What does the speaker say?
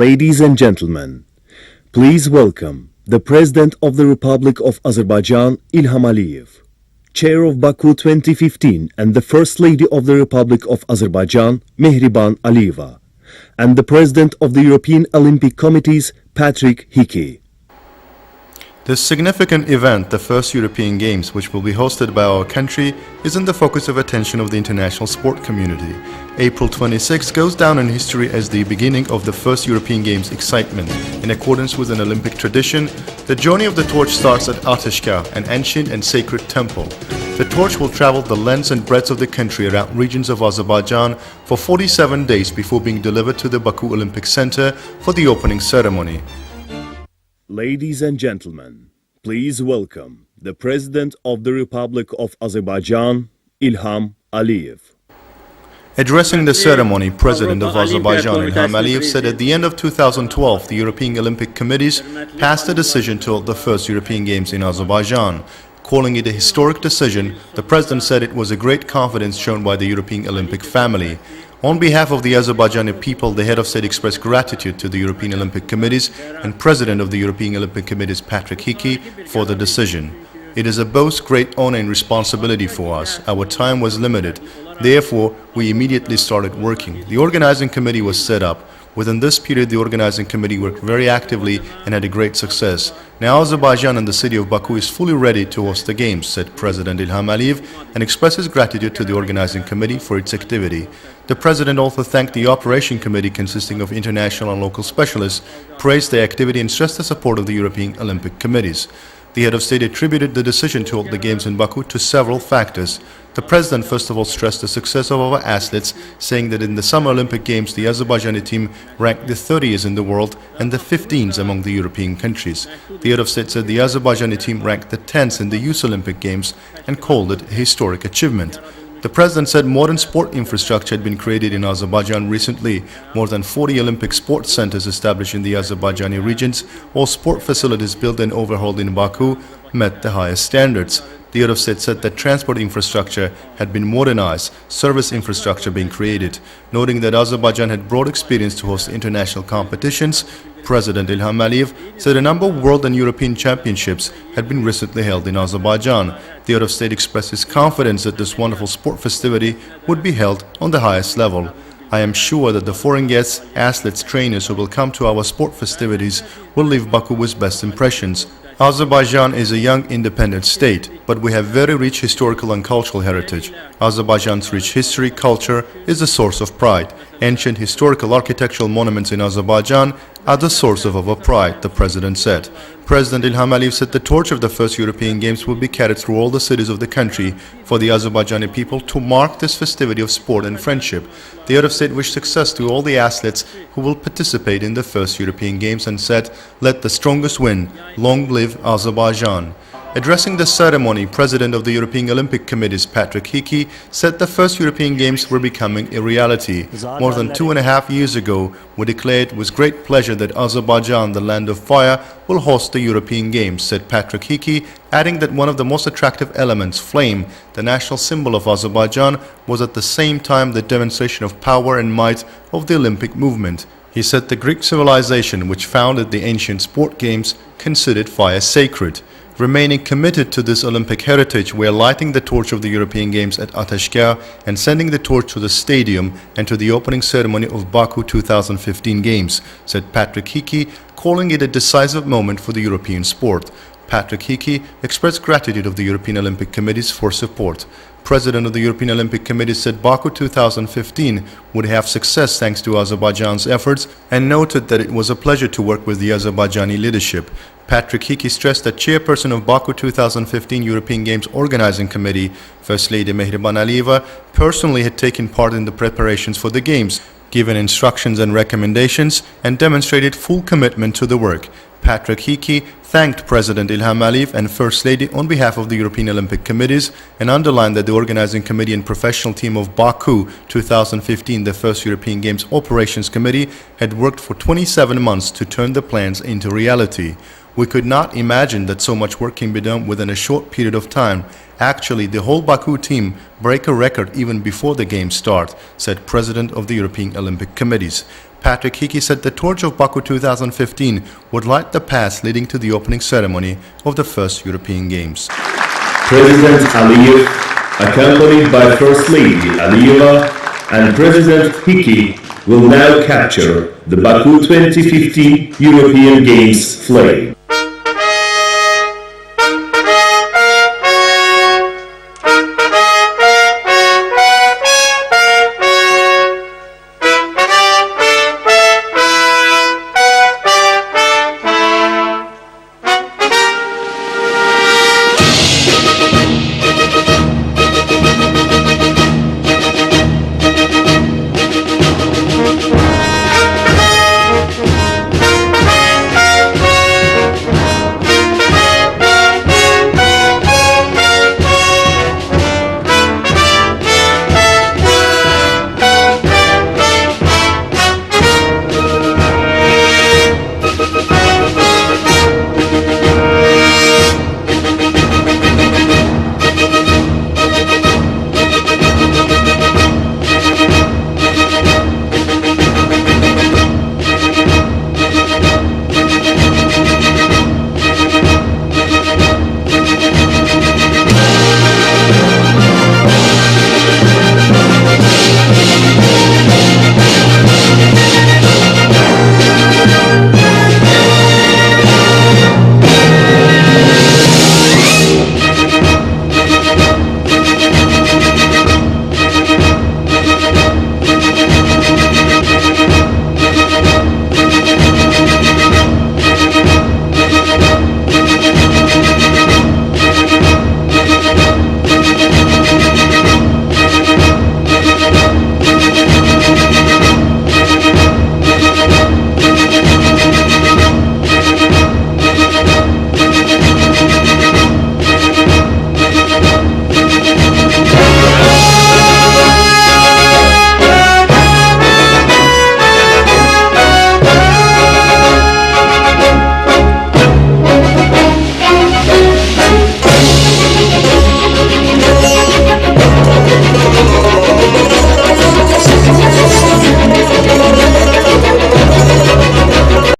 Ladies and gentlemen, please welcome the President of the Republic of Azerbaijan, Ilham Aliyev, Chair of Baku 2015 and the First Lady of the Republic of Azerbaijan, Mehriban Aliyeva, and the President of the European Olympic Committees, Patrick Hickey. This significant event, the first European Games, which will be hosted by our country, is in the focus of attention of the international sport community. April 26 goes down in history as the beginning of the first European Games excitement. In accordance with an Olympic tradition, the journey of the torch starts at Ateshgah, an ancient and sacred temple. The torch will travel the length and breadth of the country around regions of Azerbaijan for 47 days before being delivered to the Baku Olympic Center for the opening ceremony. Ladies and gentlemen, please welcome the President of the Republic of Azerbaijan, Ilham Aliyev. Addressing the ceremony, President of Azerbaijan, Ilham Aliyev, said at the end of 2012, the European Olympic Committees passed a decision to hold the first European Games in Azerbaijan. Calling it a historic decision, the President said it was a great confidence shown by the European Olympic family. On behalf of the Azerbaijani people, the head of state expressed gratitude to the European Olympic Committees and President of the European Olympic Committees, Patrick Hickey, for the decision. It is a both great honor and responsibility for us. Our time was limited. Therefore, we immediately started working. The organizing committee was set up. Within this period, the organizing committee worked very actively and had a great success. Now Azerbaijan and the city of Baku is fully ready to host the Games, said President Ilham Aliyev, and expresses gratitude to the organizing committee for its activity. The President also thanked the operation committee consisting of international and local specialists, praised their activity and stressed the support of the European Olympic Committees. The head of state attributed the decision to hold the Games in Baku to several factors. The President first of all stressed the success of our athletes, saying that in the Summer Olympic Games the Azerbaijani team ranked the 30th in the world and the 15th among the European countries. The head of state said the Azerbaijani team ranked the 10th in the Youth Olympic Games and called it a historic achievement. The President said modern sport infrastructure had been created in Azerbaijan recently. More than 40 Olympic sports centers established in the Azerbaijani regions. All sport facilities built and overhauled in Baku met the highest standards. The head of state said that transport infrastructure had been modernized, service infrastructure being created. Noting that Azerbaijan had broad experience to host international competitions, President Ilham Aliyev said a number of world and European championships had been recently held in Azerbaijan. The head of state expressed his confidence that this wonderful sport festivity would be held on the highest level. I am sure that the foreign guests, athletes, trainers who will come to our sport festivities will leave Baku with best impressions. Azerbaijan is a young independent state, but we have very rich historical and cultural heritage. Azerbaijan's rich history, culture is a source of pride. Ancient historical architectural monuments in Azerbaijan are the source of our pride, the President said. President Ilham Aliyev said the torch of the first European Games will be carried through all the cities of the country for the Azerbaijani people to mark this festivity of sport and friendship. The head of state wished success to all the athletes who will participate in the first European Games and said, "Let the strongest win. Long live Azerbaijan." Addressing the ceremony, President of the European Olympic Committees, Patrick Hickey, said the first European Games were becoming a reality. More than 2.5 years ago, we declared with great pleasure that Azerbaijan, the land of fire, will host the European Games, said Patrick Hickey, adding that one of the most attractive elements, flame, the national symbol of Azerbaijan, was at the same time the demonstration of power and might of the Olympic movement. He said the Greek civilization, which founded the ancient sport games, considered fire sacred. Remaining committed to this Olympic heritage, we are lighting the torch of the European Games at Ateshgah and sending the torch to the stadium and to the opening ceremony of Baku 2015 Games, said Patrick Hickey, calling it a decisive moment for the European sport. Patrick Hickey expressed gratitude of the European Olympic Committees for support. President of the European Olympic Committee said Baku 2015 would have success thanks to Azerbaijan's efforts and noted that it was a pleasure to work with the Azerbaijani leadership. Patrick Hickey stressed that chairperson of Baku 2015 European Games Organizing Committee, First Lady Mehriban Aliyeva, personally had taken part in the preparations for the Games, given instructions and recommendations, and demonstrated full commitment to the work. Patrick Hickey thanked President Ilham Aliyev and First Lady on behalf of the European Olympic Committees and underlined that the organizing committee and professional team of Baku 2015, the first European Games Operations Committee, had worked for 27 months to turn the plans into reality. We could not imagine that so much work can be done within a short period of time. Actually, the whole Baku team break a record even before the games start, said President of the European Olympic Committees. Patrick Hickey said the torch of Baku 2015 would light the path leading to the opening ceremony of the first European Games. President Aliyev, accompanied by First Lady Aliyeva and President Hickey, will now capture the Baku 2015 European Games flame.